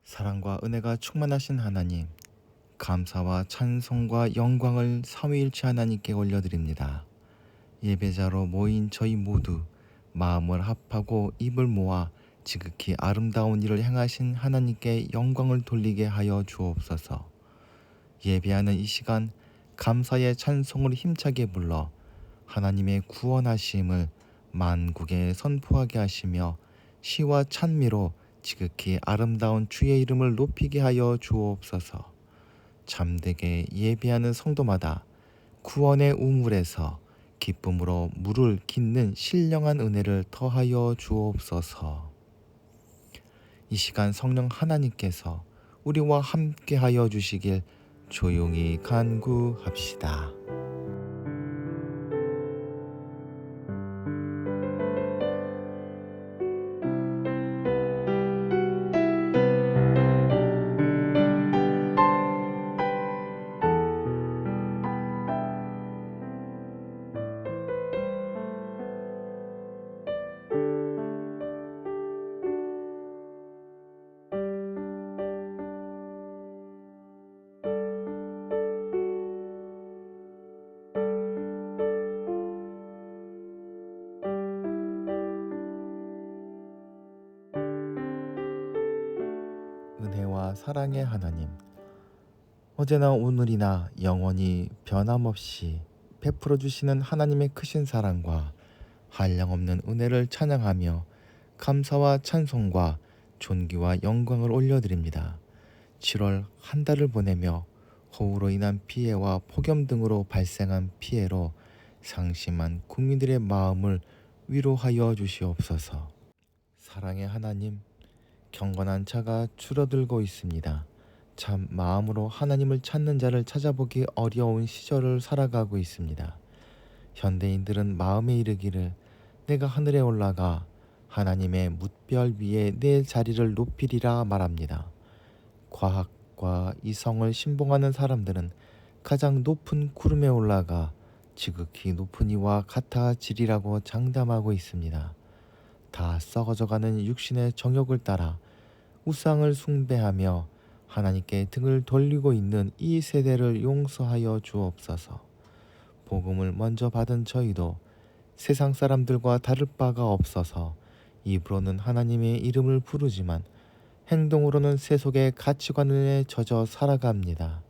사랑과 은혜가 충만하신 하나님, 감사와 찬송과 영광을 삼위일체 하나님께 올려드립니다. 예배자로 모인 저희 모두 마음을 합하고 입을 모아 지극히 아름다운 일을 행하신 하나님께 영광을 돌리게 하여 주옵소서. 예배하는 이 시간 감사의 찬송을 힘차게 불러 하나님의 구원하심을 만국에 선포하게 하시며 시와 찬미로 지극히 아름다운 주의 이름을 높이게 하여 주옵소서. 잠되게 예배하는 성도마다 구원의 우물에서 기쁨으로 물을 깃는 신령한 은혜를 더하여 주옵소서. 이 시간 성령 하나님께서 우리와 함께 하여 주시길 조용히 간구합시다. 은혜와 사랑의 하나님, 어제나 오늘이나 영원히 변함없이 베풀어 주시는 하나님의 크신 사랑과 한량없는 은혜를 찬양하며 감사와 찬송과 존귀와 영광을 올려드립니다. 7월 한 달을 보내며 호우로 인한 피해와 폭염 등으로 발생한 피해로 상심한 국민들의 마음을 위로하여 주시옵소서. 사랑의 하나님, 경건한 자가 줄어들고 있습니다. 참 마음으로 하나님을 찾는 자를 찾아보기 어려운 시절을 살아가고 있습니다. 현대인들은 마음에 이르기를 내가 하늘에 올라가 하나님의 뭇별 위에 내 자리를 높이리라 말합니다. 과학과 이성을 신봉하는 사람들은 가장 높은 구름에 올라가 지극히 높은 이와 같아지리라고 장담하고 있습니다. 다 썩어져가는 육신의 정욕을 따라 우상을 숭배하며 하나님께 등을 돌리고 있는 이 세대를 용서하여 주옵소서. 복음을 먼저 받은 저희도 세상 사람들과 다를 바가 없어서 입으로는 하나님의 이름을 부르지만 행동으로는 세속의 가치관에 젖어 살아갑니다.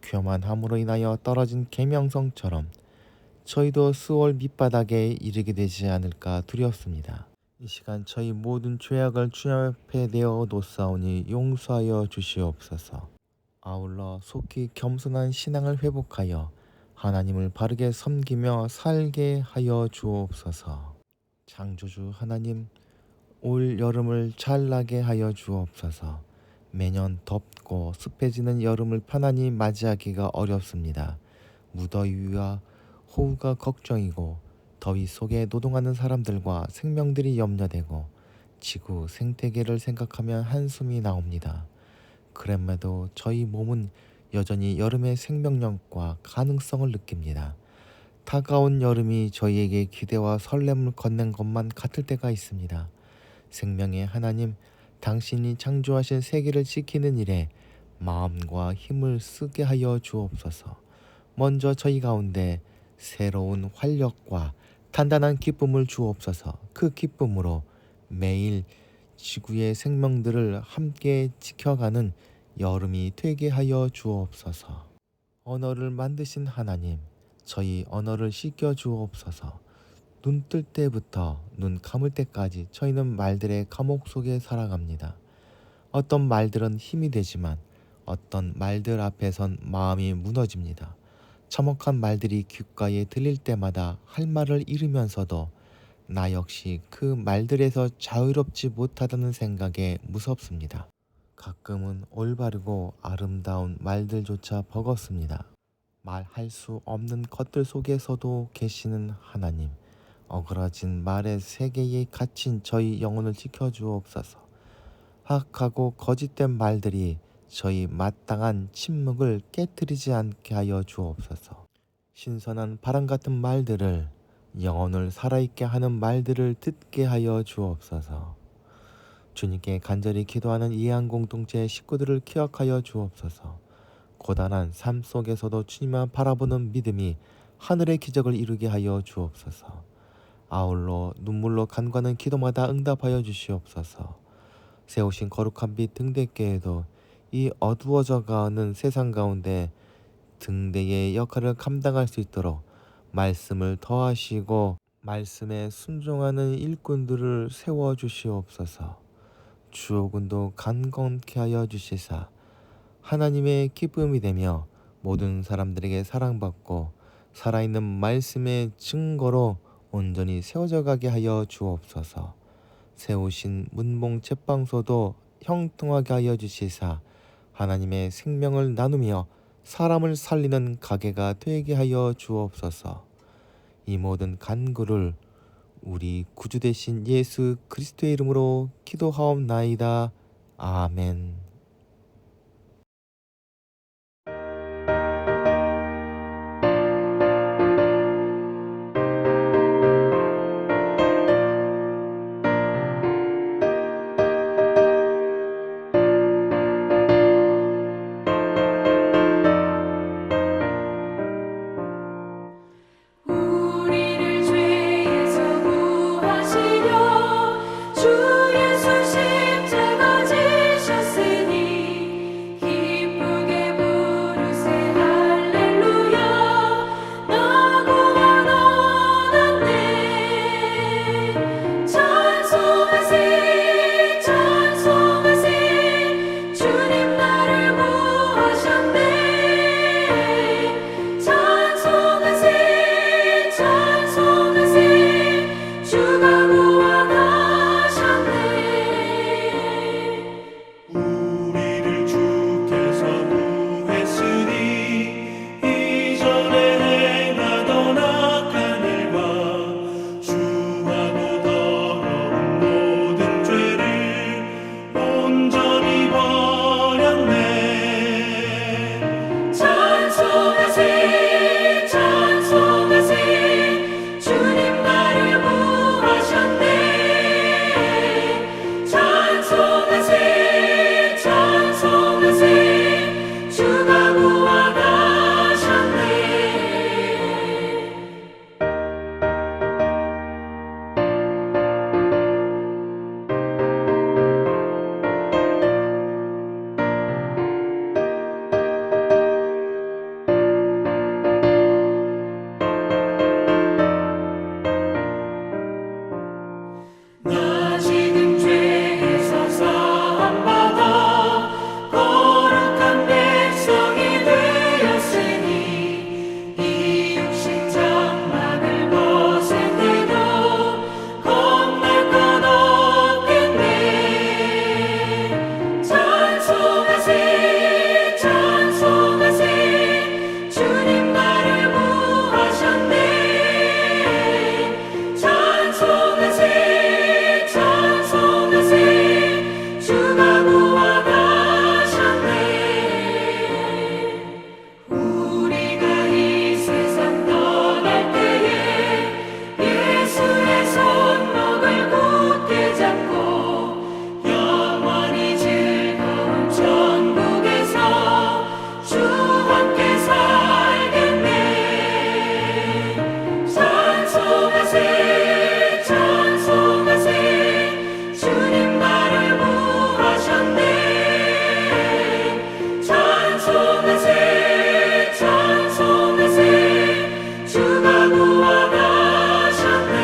교만함으로 인하여 떨어진 계명성처럼 저희도 스올 밑바닥에 이르게 되지 않을까 두렵습니다. 이 시간 저희 모든 죄악을 주님 앞에 내어 놓사오니 용서하여 주시옵소서. 아울러 속히 겸손한 신앙을 회복하여 하나님을 바르게 섬기며 살게 하여 주옵소서. 창조주 하나님, 올 여름을 잘 나게 하여 주옵소서. 매년 덥고 습해지는 여름을 편안히 맞이하기가 어렵습니다. 무더위와 호우가 걱정이고 더위 속에 노동하는 사람들과 생명들이 염려되고 지구 생태계를 생각하면 한숨이 나옵니다. 그럼에도 저희 몸은 여전히 여름의 생명력과 가능성을 느낍니다. 다가온 여름이 저희에게 기대와 설렘을 건넨 것만 같을 때가 있습니다. 생명의 하나님, 당신이 창조하신 세계를 지키는 일에 마음과 힘을 쓰게 하여 주옵소서. 먼저 저희 가운데 새로운 활력과 단단한 기쁨을 주옵소서. 그 기쁨으로 매일 지구의 생명들을 함께 지켜가는 여름이 되게 하여 주옵소서. 언어를 만드신 하나님, 저희 언어를 씻겨 주옵소서. 눈 뜰 때부터 눈 감을 때까지 저희는 말들의 감옥 속에 살아갑니다. 어떤 말들은 힘이 되지만 어떤 말들 앞에선 마음이 무너집니다. 참혹한 말들이 귓가에 들릴 때마다 할 말을 잃으면서도 나 역시 그 말들에서 자유롭지 못하다는 생각에 무섭습니다. 가끔은 올바르고 아름다운 말들조차 버겁습니다. 말할 수 없는 것들 속에서도 계시는 하나님, 어그러진 말의 세계에 갇힌 저희 영혼을 지켜주옵소서. 악하고 거짓된 말들이 저희 마땅한 침묵을 깨뜨리지 않게 하여 주옵소서. 신선한 바람 같은 말들을, 영혼을 살아있게 하는 말들을 듣게 하여 주옵소서. 주님께 간절히 기도하는 이해한 공동체의 식구들을 기억하여 주옵소서. 고단한 삶 속에서도 주님만 바라보는 믿음이 하늘의 기적을 이루게 하여 주옵소서. 아울러 눈물로 간과하는 기도마다 응답하여 주시옵소서. 세우신 거룩한 빛 등대께에도 이 어두워져가는 세상 가운데 등대의 역할을 감당할 수 있도록 말씀을 더하시고 말씀에 순종하는 일꾼들을 세워 주시옵소서. 주오군도 강건케 하여 주시사 하나님의 기쁨이 되며 모든 사람들에게 사랑받고 살아있는 말씀의 증거로 온전히 세워져 가게 하여 주옵소서. 세우신 문봉 제빵소도 형통하게 하여 주시사 하나님의 생명을 나누며 사람을 살리는 가게가 되게 하여 주옵소서. 이 모든 간구를 우리 구주 되신 예수 그리스도의 이름으로 기도하옵나이다. 아멘. 우리를 죄에서 구하시려 주 예수 십자가 지셨으니 기쁘게 부르세 할렐루야. 나 구원 얻었네. 찬송하세 찬송하세 주님 나를 구하셨네. 찬송하세 찬송하세 주가 구원하셨네. 우리를 주께서 구했으니 이전에 행하던 악한 일과 주하고 더러운 모든 죄를 온전히 버렸네. 찬송하세 찬송하세 주님 나를 구하셨네. 찬송하세 찬송하세 주가 구원하셨네. 나 지금 죄에서 사함받아 거룩한 백성이 되었으니 이 육신 장막을 벗을 때도 겁날 것 없겠네. 찬송하세 찬송하세 주님 나를 구하셨네. 찬송하세 찬송하세 주가 구원하셨네. 우리가 이 세상 떠날 때에 예수의 손목을 굳게 잡고 영원히 즐거운 천국에서 주 함께 살겠네. 찬송하세 찬송하세 주님 나를 구하셨네. 찬송하세 찬송하세 주가 구원하셨네.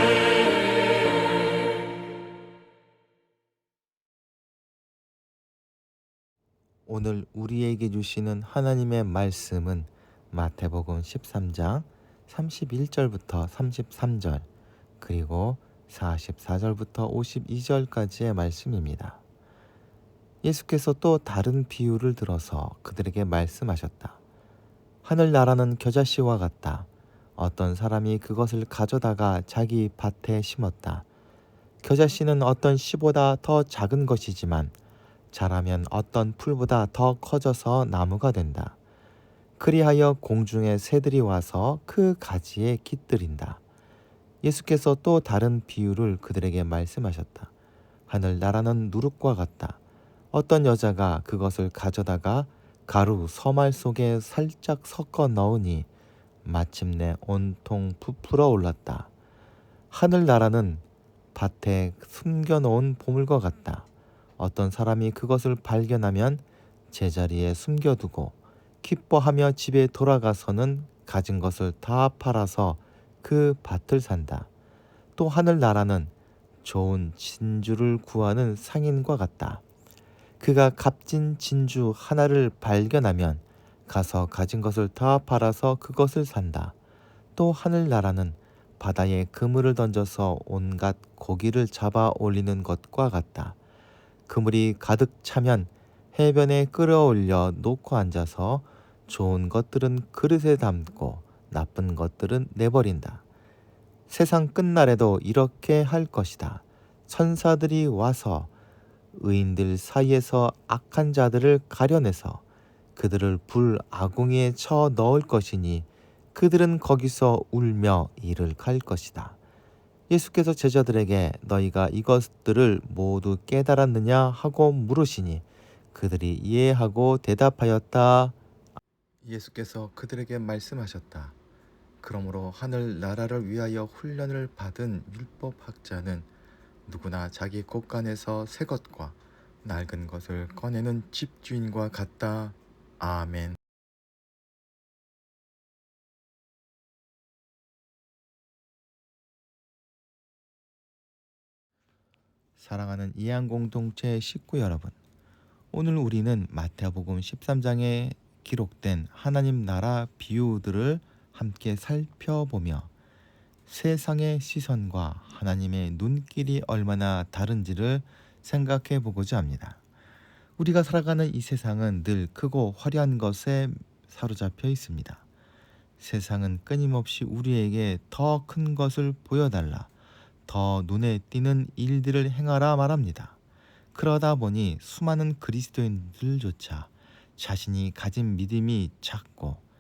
오늘 우리에게 주시는 하나님의 말씀은 마태복음 13장 31절부터 33절 그리고 44절부터 52절까지의 말씀입니다. 예수께서 또 다른 비유를 들어서 그들에게 말씀하셨다. 하늘나라는 겨자씨와 같다. 어떤 사람이 그것을 가져다가 자기 밭에 심었다. 겨자씨는 어떤 씨보다 더 작은 것이지만 자라면 어떤 풀보다 더 커져서 나무가 된다. 그리하여 공중의 새들이 와서 그 가지에 깃들인다. 예수께서 또 다른 비유를 그들에게 말씀하셨다. 하늘나라는 누룩과 같다. 어떤 여자가 그것을 가져다가 가루 서말 속에 살짝 섞어 넣으니 마침내 온통 부풀어 올랐다. 하늘나라는 밭에 숨겨놓은 보물과 같다. 어떤 사람이 그것을 발견하면 제자리에 숨겨두고 기뻐하며 집에 돌아가서는 가진 것을 다 팔아서 그 밭을 산다. 또 하늘나라는 좋은 진주를 구하는 상인과 같다. 그가 값진 진주 하나를 발견하면 가서 가진 것을 다 팔아서 그것을 산다. 또 하늘나라는 바다에 그물을 던져서 온갖 고기를 잡아 올리는 것과 같다. 그물이 가득 차면 해변에 끌어올려 놓고 앉아서 좋은 것들은 그릇에 담고 나쁜 것들은 내버린다. 세상 끝날에도 이렇게 할 것이다. 천사들이 와서 의인들 사이에서 악한 자들을 가려내서 그들을 불 아궁이에 쳐 넣을 것이니 그들은 거기서 울며 이를 갈 것이다. 예수께서 제자들에게 너희가 이것들을 모두 깨달았느냐 하고 물으시니 그들이 이해하고 대답하였다. 예수께서 그들에게 말씀하셨다. 그러므로 하늘 나라를 위하여 훈련을 받은 율법학자는 누구나 자기 곳간에서 새 것과 낡은 것을 꺼내는 집주인과 같다. 아멘. 사랑하는 이안공동체 식구 여러분, 오늘 우리는 마태복음 13장에 기록된 하나님 나라 비유들을 함께 살펴보며 세상의 시선과 하나님의 눈길이 얼마나 다른지를 생각해 보고자 합니다. 우리가 살아가는 이 세상은 늘 크고 화려한 것에 사로잡혀 있습니다. 세상은 끊임없이 우리에게 더 큰 것을 보여달라, 더 눈에 띄는 일들을 행하라 말합니다. 그러다 보니 수많은 그리스도인들조차 자신이 가진 믿음이 작고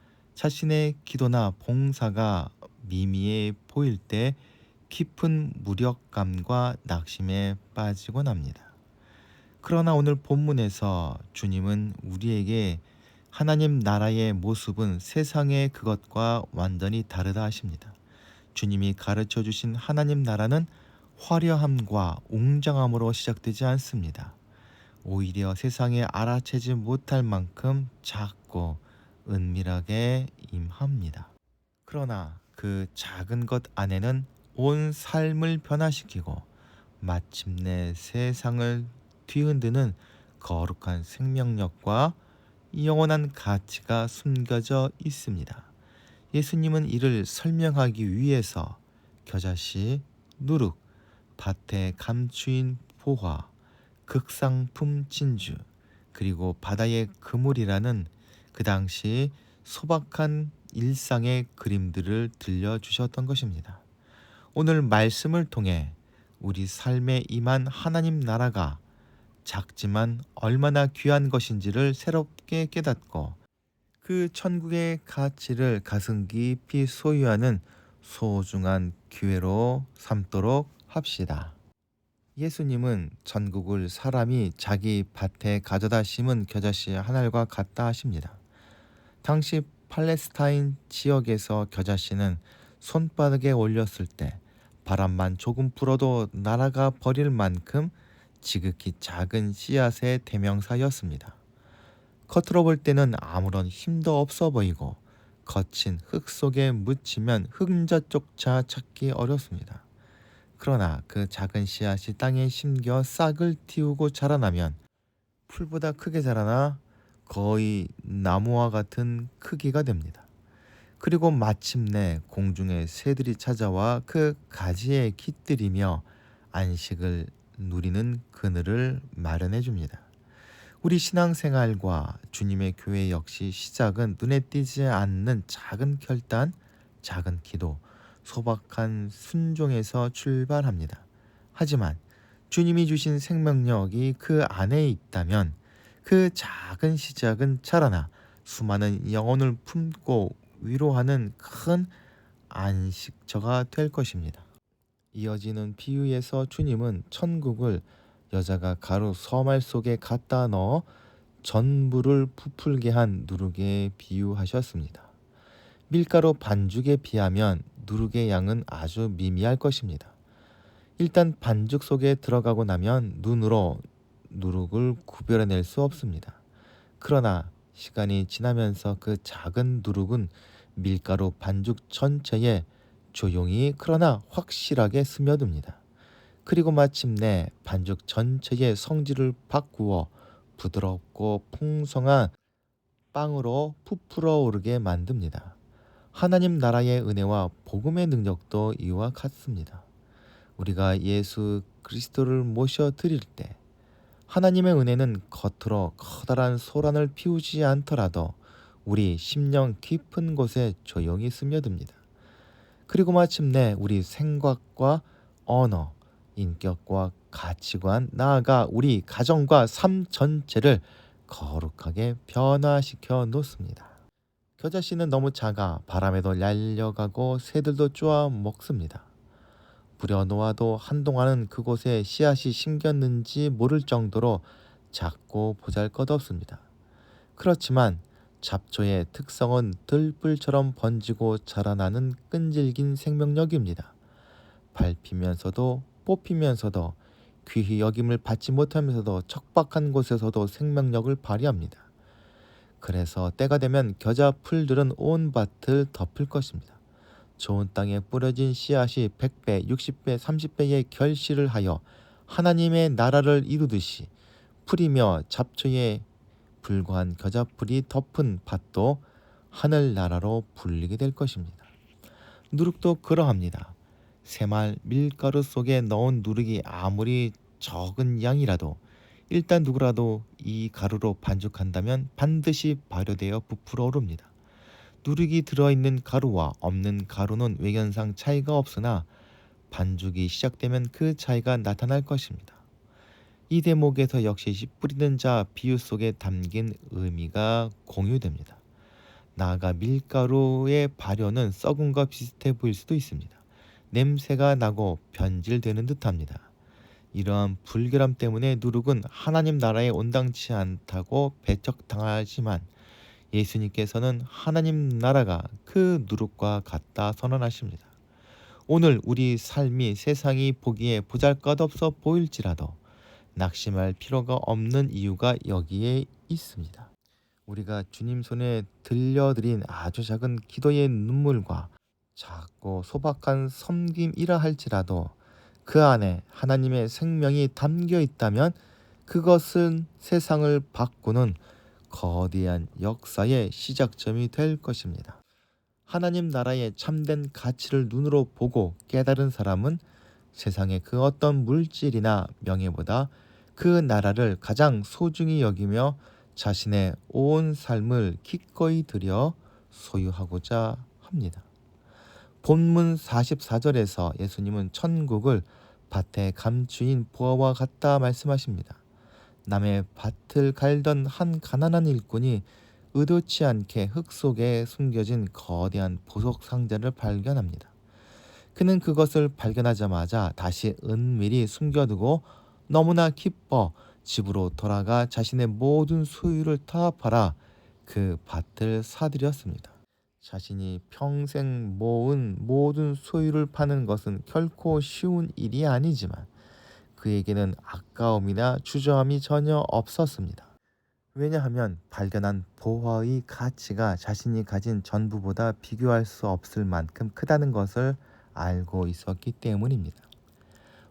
자신의 기도나 봉사가 미미해 보일 때 깊은 무력감과 낙심에 빠지곤 합니다. 그러나 오늘 본문에서 주님은 우리에게 하나님 나라의 모습은 세상의 그것과 완전히 다르다 하십니다. 주님이 가르쳐 주신 하나님 나라는 화려함과 웅장함으로 시작되지 않습니다. 오히려 세상에 알아채지 못할 만큼 작고 은밀하게 임합니다. 그러나 그 작은 것 안에는 온 삶을 변화시키고 마침내 세상을 뒤흔드는 거룩한 생명력과 영원한 가치가 숨겨져 있습니다. 예수님은 이를 설명하기 위해서 겨자씨, 누룩, 밭에 감추인 보화, 극상품 진주, 그리고 바다의 그물이라는 그 당시 소박한 일상의 그림들을 들려주셨던 것입니다. 오늘 말씀을 통해 우리 삶에 임한 하나님 나라가 작지만 얼마나 귀한 것인지를 새롭게 깨닫고 그 천국의 가치를 가슴 깊이 소유하는 소중한 기회로 삼도록 합시다. 예수님은 천국을 사람이 자기 밭에 가져다 심은 겨자씨 한 알과 같다 하십니다. 당시 팔레스타인 지역에서 겨자씨는 손바닥에 올렸을 때 바람만 조금 불어도 날아가 버릴 만큼 지극히 작은 씨앗의 대명사였습니다. 겉으로 볼 때는 아무런 힘도 없어 보이고 거친 흙 속에 묻히면 흙자조차 찾기 어렵습니다. 그러나 그 작은 씨앗이 땅에 심겨 싹을 틔우고 자라나면 풀보다 크게 자라나 거의 나무와 같은 크기가 됩니다. 그리고 마침내 공중의 새들이 찾아와 그 가지에 깃들이며 안식을 누리는 그늘을 마련해 줍니다. 우리 신앙생활과 주님의 교회 역시 시작은 눈에 띄지 않는 작은 결단, 작은 기도, 소박한 순종에서 출발합니다. 하지만 주님이 주신 생명력이 그 안에 있다면 그 작은 시작은 자라나 수많은 영혼을 품고 위로하는 큰 안식처가 될 것입니다. 이어지는 비유에서 주님은 천국을 여자가 가루 서말 속에 갖다 넣어 전부를 부풀게 한 누룩에 비유하셨습니다. 밀가루 반죽에 비하면 누룩의 양은 아주 미미할 것입니다. 일단 반죽 속에 들어가고 나면 눈으로 누룩을 구별해낼 수 없습니다. 그러나 시간이 지나면서 그 작은 누룩은 밀가루 반죽 전체에 조용히 그러나 확실하게 스며듭니다. 그리고 마침내 반죽 전체의 성질을 바꾸어 부드럽고 풍성한 빵으로 부풀어 오르게 만듭니다. 하나님 나라의 은혜와 복음의 능력도 이와 같습니다. 우리가 예수 그리스도를 모셔 드릴 때 하나님의 은혜는 겉으로 커다란 소란을 피우지 않더라도 우리 심령 깊은 곳에 조용히 스며듭니다. 그리고 마침내 우리 생각과 언어, 인격과 가치관, 나아가 우리 가정과 삶 전체를 거룩하게 변화시켜 놓습니다. 겨자씨는 너무 작아 바람에도 날려가고 새들도 쪼아 먹습니다. 부려놓아도 한동안은 그곳에 씨앗이 심겼는지 모를 정도로 작고 보잘것없습니다. 그렇지만 잡초의 특성은 들불처럼 번지고 자라나는 끈질긴 생명력입니다. 밟히면서도 뽑히면서도 귀히 여김을 받지 못하면서도 척박한 곳에서도 생명력을 발휘합니다. 그래서 때가 되면 겨자 풀들은 온 밭을 덮을 것입니다. 좋은 땅에 뿌려진 씨앗이 100배, 60배, 30배의 결실을 하여 하나님의 나라를 이루듯이 풀이며 잡초에 불과한 겨자풀이 덮은 밭도 하늘나라로 불리게 될 것입니다. 누룩도 그러합니다. 새말 밀가루 속에 넣은 누룩이 아무리 적은 양이라도 일단 누구라도 이 가루로 반죽한다면 반드시 발효되어 부풀어 오릅니다. 누룩이 들어있는 가루와 없는 가루는 외견상 차이가 없으나 반죽이 시작되면 그 차이가 나타날 것입니다. 이 대목에서 역시 씨 뿌리는 자 비유 속에 담긴 의미가 공유됩니다. 나아가 밀가루의 발효는 썩음과 비슷해 보일 수도 있습니다. 냄새가 나고 변질되는 듯합니다. 이러한 불결함 때문에 누룩은 하나님 나라에 온당치 않다고 배척당하지만 예수님께서는 하나님 나라가 그 누룩과 같다 선언하십니다. 오늘 우리 삶이 세상이 보기에 보잘것없어 보일지라도 낙심할 필요가 없는 이유가 여기에 있습니다. 우리가 주님 손에 들려드린 아주 작은 기도의 눈물과 작고 소박한 섬김이라 할지라도 그 안에 하나님의 생명이 담겨 있다면 그것은 세상을 바꾸는 거대한 역사의 시작점이 될 것입니다. 하나님 나라의 참된 가치를 눈으로 보고 깨달은 사람은 세상의 그 어떤 물질이나 명예보다 그 나라를 가장 소중히 여기며 자신의 온 삶을 기꺼이 들여 소유하고자 합니다. 본문 44절에서 예수님은 천국을 밭에 감추인 부하와 같다 말씀하십니다. 남의 밭을 갈던 한 가난한 일꾼이 의도치 않게 흙 속에 숨겨진 거대한 보석 상자를 발견합니다. 그는 그것을 발견하자마자 다시 은밀히 숨겨두고 너무나 기뻐 집으로 돌아가 자신의 모든 소유를 다 팔아 그 밭을 사들였습니다. 자신이 평생 모은 모든 소유를 파는 것은 결코 쉬운 일이 아니지만 그에게는 아까움이나 주저함이 전혀 없었습니다. 왜냐하면 발견한 보화의 가치가 자신이 가진 전부보다 비교할 수 없을 만큼 크다는 것을 알고 있었기 때문입니다.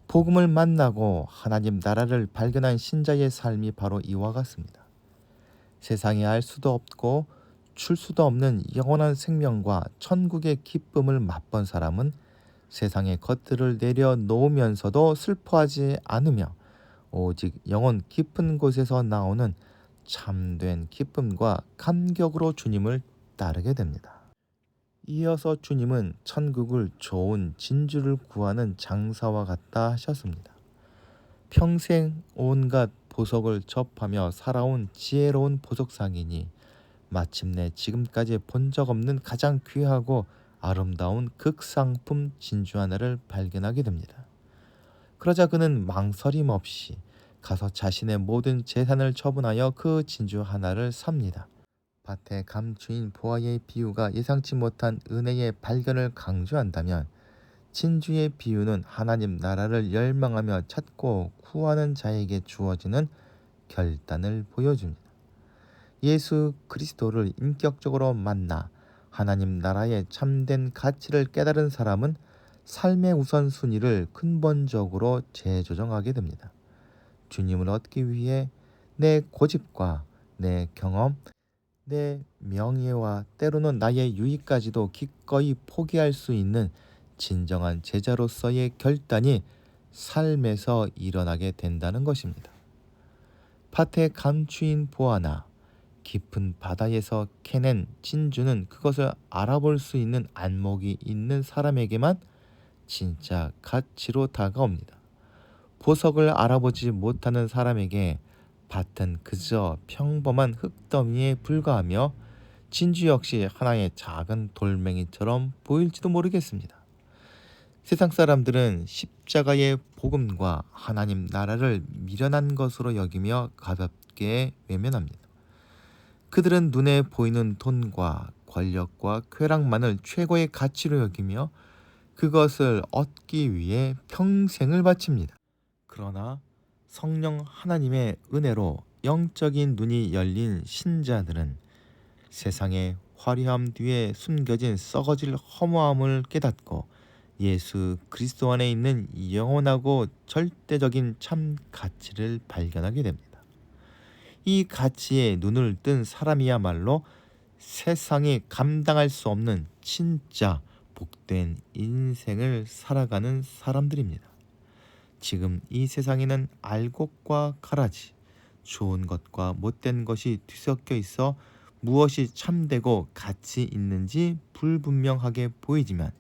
복음을 만나고 하나님 나라를 발견한 신자의 삶이 바로 이와 같습니다. 세상에 알 수도 없고 줄 수도 없는 영원한 생명과 천국의 기쁨을 맛본 사람은 세상의 것들을 내려놓으면서도 슬퍼하지 않으며 오직 영혼 깊은 곳에서 나오는 참된 기쁨과 감격으로 주님을 따르게 됩니다. 이어서 주님은 천국을 좋은 진주를 구하는 장사와 같다 하셨습니다. 평생 온갖 보석을 접하며 살아온 지혜로운 보석상이니 마침내 지금까지 본 적 없는 가장 귀하고 아름다운 극상품 진주 하나를 발견하게 됩니다. 그러자 그는 망설임 없이 가서 자신의 모든 재산을 처분하여 그 진주 하나를 삽니다. 밭의 감추인 보아의 비유가 예상치 못한 은혜의 발견을 강조한다면 진주의 비유는 하나님 나라를 열망하며 찾고 구하는 자에게 주어지는 결단을 보여줍니다. 예수 그리스도를 인격적으로 만나 하나님 나라의 참된 가치를 깨달은 사람은 삶의 우선순위를 근본적으로 재조정하게 됩니다. 주님을 얻기 위해 내 고집과 내 경험, 내 명예와 때로는 나의 유익까지도 기꺼이 포기할 수 있는 진정한 제자로서의 결단이 삶에서 일어나게 된다는 것입니다. 밭에 감추인 보아나 깊은 바다에서 캐낸 진주는 그것을 알아볼 수 있는 안목이 있는 사람에게만 진짜 가치로 다가옵니다. 보석을 알아보지 못하는 사람에게 밭은 그저 평범한 흙더미에 불과하며 진주 역시 하나의 작은 돌멩이처럼 보일지도 모르겠습니다. 세상 사람들은 십자가의 복음과 하나님 나라를 미련한 것으로 여기며 가볍게 외면합니다. 그들은 눈에 보이는 돈과 권력과 쾌락만을 최고의 가치로 여기며 그것을 얻기 위해 평생을 바칩니다. 그러나 성령 하나님의 은혜로 영적인 눈이 열린 신자들은 세상의 화려함 뒤에 숨겨진 썩어질 허무함을 깨닫고 예수 그리스도 안에 있는 영원하고 절대적인 참 가치를 발견하게 됩니다. 이 가치에 눈을 뜬 사람이야말로 세상이 감당할 수 없는 진짜 복된 인생을 살아가는 사람들입니다. 지금 이 세상에는 알곡과 가라지, 좋은 것과 못된 것이 뒤섞여 있어 무엇이 참되고 가치 있는지 불분명하게 보이지만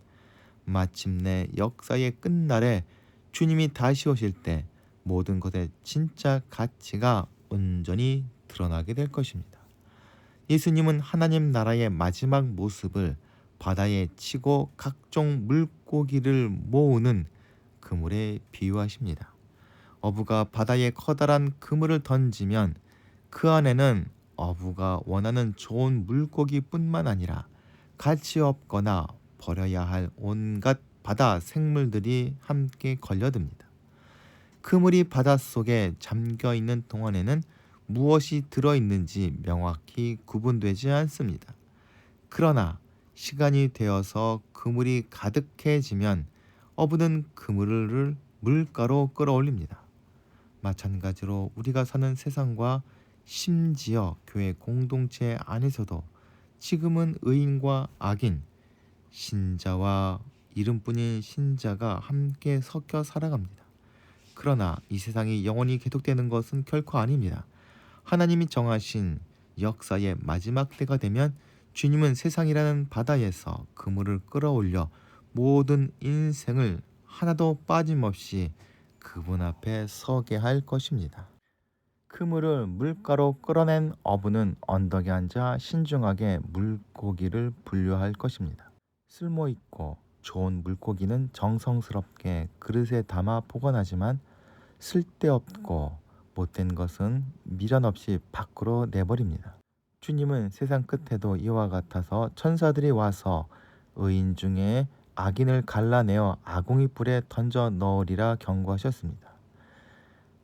마침내 역사의 끝날에 주님이 다시 오실 때 모든 것의 진짜 가치가 온전히 드러나게 될 것입니다. 예수님은 하나님 나라의 마지막 모습을 바다에 치고 각종 물고기를 모으는 그물에 비유하십니다. 어부가 바다에 커다란 그물을 던지면 그 안에는 어부가 원하는 좋은 물고기뿐만 아니라 가치 없거나 버려야 할 온갖 바다 생물들이 함께 걸려듭니다. 그물이 바닷속에 잠겨있는 동안에는 무엇이 들어있는지 명확히 구분되지 않습니다. 그러나 시간이 되어서 그물이 가득해지면 어부는 그물을 물가로 끌어올립니다. 마찬가지로 우리가 사는 세상과 심지어 교회 공동체 안에서도 지금은 의인과 악인, 신자와 이름뿐인 신자가 함께 섞여 살아갑니다. 그러나 이 세상이 영원히 계속되는 것은 결코 아닙니다. 하나님이 정하신 역사의 마지막 때가 되면 주님은 세상이라는 바다에서 그물을 끌어올려 모든 인생을 하나도 빠짐없이 그분 앞에 서게 할 것입니다. 그물을 물가로 끌어낸 어부는 언덕에 앉아 신중하게 물고기를 분류할 것입니다. 쓸모있고 좋은 물고기는 정성스럽게 그릇에 담아 보관하지만 쓸데없고 못된 것은 미련 없이 밖으로 내버립니다. 주님은 세상 끝에도 이와 같아서 천사들이 와서 의인 중에 악인을 갈라내어 아궁이 불에 던져 넣으리라 경고하셨습니다.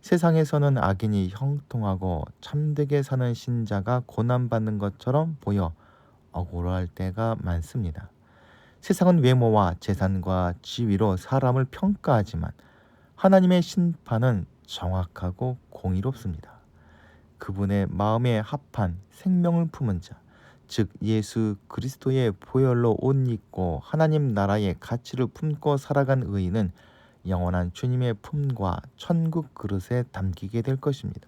세상에서는 악인이 형통하고 참되게 사는 신자가 고난받는 것처럼 보여 억울할 때가 많습니다. 세상은 외모와 재산과 지위로 사람을 평가하지만 하나님의 심판은 정확하고 공의롭습니다. 그분의 마음에 합한 생명을 품은 자, 즉 예수 그리스도의 보혈로 옷 입고 하나님 나라의 가치를 품고 살아간 의인은 영원한 주님의 품과 천국 그릇에 담기게 될 것입니다.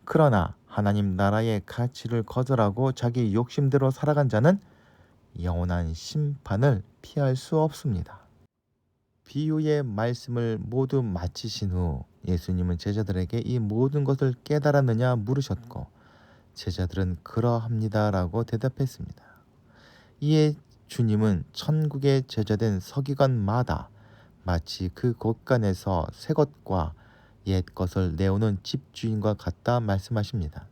그러나 하나님 나라의 가치를 거절하고 자기 욕심대로 살아간 자는 영원한 심판을 피할 수 없습니다. 비유의 말씀을 모두 마치신 후 예수님은 제자들에게 이 모든 것을 깨달았느냐 물으셨고 제자들은 그러합니다라고 대답했습니다. 이에 주님은 천국의 제자된 서기관마다 마치 그 곳간에서 새 것과 옛 것을 내오는 집주인과 같다 말씀하십니다.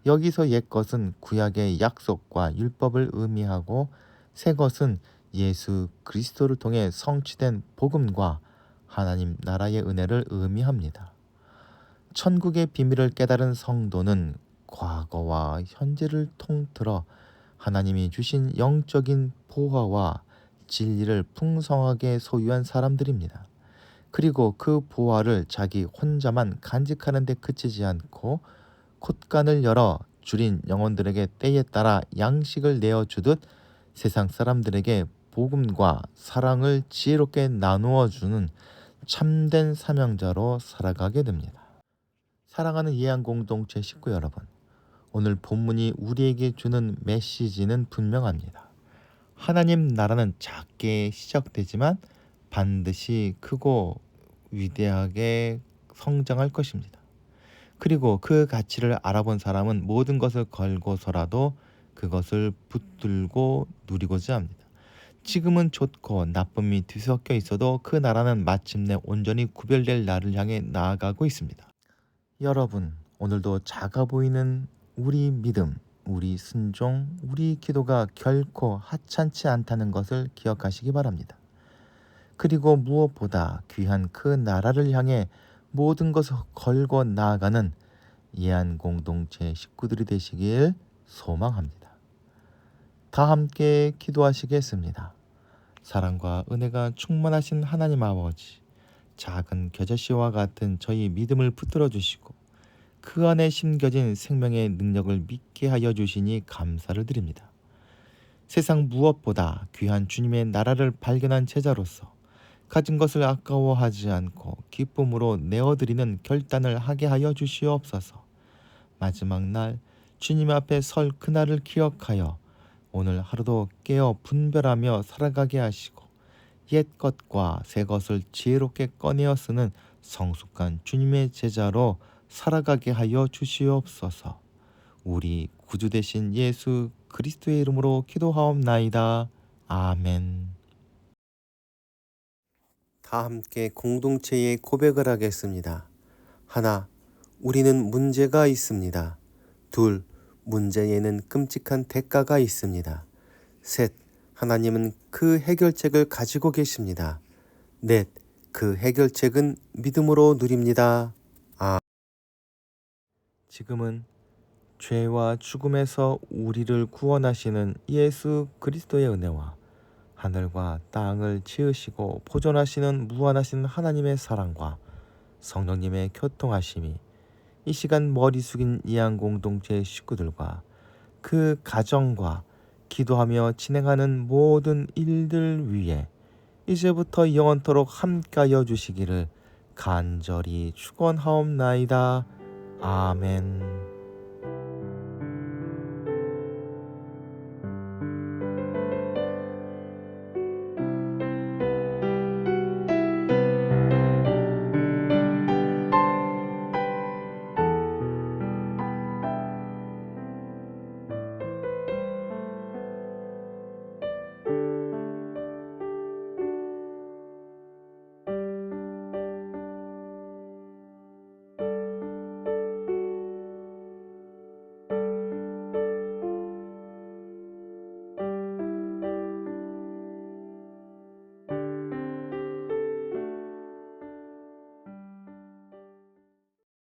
여기서 옛 것은 구약의 약속과 율법을 의미하고 새 것은 예수 그리스도를 통해 성취된 복음과 하나님 나라의 은혜를 의미합니다. 천국의 비밀을 깨달은 성도는 과거와 현재를 통틀어 하나님이 주신 영적인 보화와 진리를 풍성하게 소유한 사람들입니다. 그리고 그 보화를 자기 혼자만 간직하는 데 그치지 않고 콧간을 열어 줄인 영혼들에게 때에 따라 양식을 내어주듯 세상 사람들에게 복음과 사랑을 지혜롭게 나누어 주는 참된 사명자로 살아가게 됩니다. 사랑하는 예안공동체 식구 여러분, 오늘 본문이 우리에게 주는 메시지는 분명합니다. 하나님 나라는 작게 시작되지만 반드시 크고 위대하게 성장할 것입니다. 그리고 그 가치를 알아본 사람은 모든 것을 걸고서라도 그것을 붙들고 누리고자 합니다. 지금은 좋고 나쁨이 뒤섞여 있어도 그 나라는 마침내 온전히 구별될 날을 향해 나아가고 있습니다. 여러분, 오늘도 작아 보이는 우리 믿음, 우리 순종, 우리 기도가 결코 하찮지 않다는 것을 기억하시기 바랍니다. 그리고 무엇보다 귀한 그 나라를 향해 모든 것을 걸고 나아가는 예안 공동체 식구들이 되시길 소망합니다. 다 함께 기도하시겠습니다. 사랑과 은혜가 충만하신 하나님 아버지, 작은 겨자씨와 같은 저희 믿음을 붙들어 주시고 그 안에 심겨진 생명의 능력을 믿게 하여 주시니 감사를 드립니다. 세상 무엇보다 귀한 주님의 나라를 발견한 제자로서 가진 것을 아까워하지 않고 기쁨으로 내어드리는 결단을 하게 하여 주시옵소서. 마지막 날 주님 앞에 설 그날을 기억하여 오늘 하루도 깨어 분별하며 살아가게 하시고 옛 것과 새 것을 지혜롭게 꺼내어 쓰는 성숙한 주님의 제자로 살아가게 하여 주시옵소서. 우리 구주 되신 예수 그리스도의 이름으로 기도하옵나이다. 아멘. 다 함께 공동체의 고백을 하겠습니다. 하나, 우리는 문제가 있습니다. 둘, 문제에는 끔찍한 대가가 있습니다. 셋, 하나님은 그 해결책을 가지고 계십니다. 넷, 그 해결책은 믿음으로 누립니다. 지금은 죄와 죽음에서 우리를 구원하시는 예수 그리스도의 은혜와 하늘과 땅을 지으시고 보존하시는 무한하신 하나님의 사랑과 성령님의 교통하심이 이 시간 머리 숙인 예안 공동체 식구들과 그 가정과 기도하며 진행하는 모든 일들 위에 이제부터 영원토록 함께하여 주시기를 간절히 축원하옵나이다. 아멘.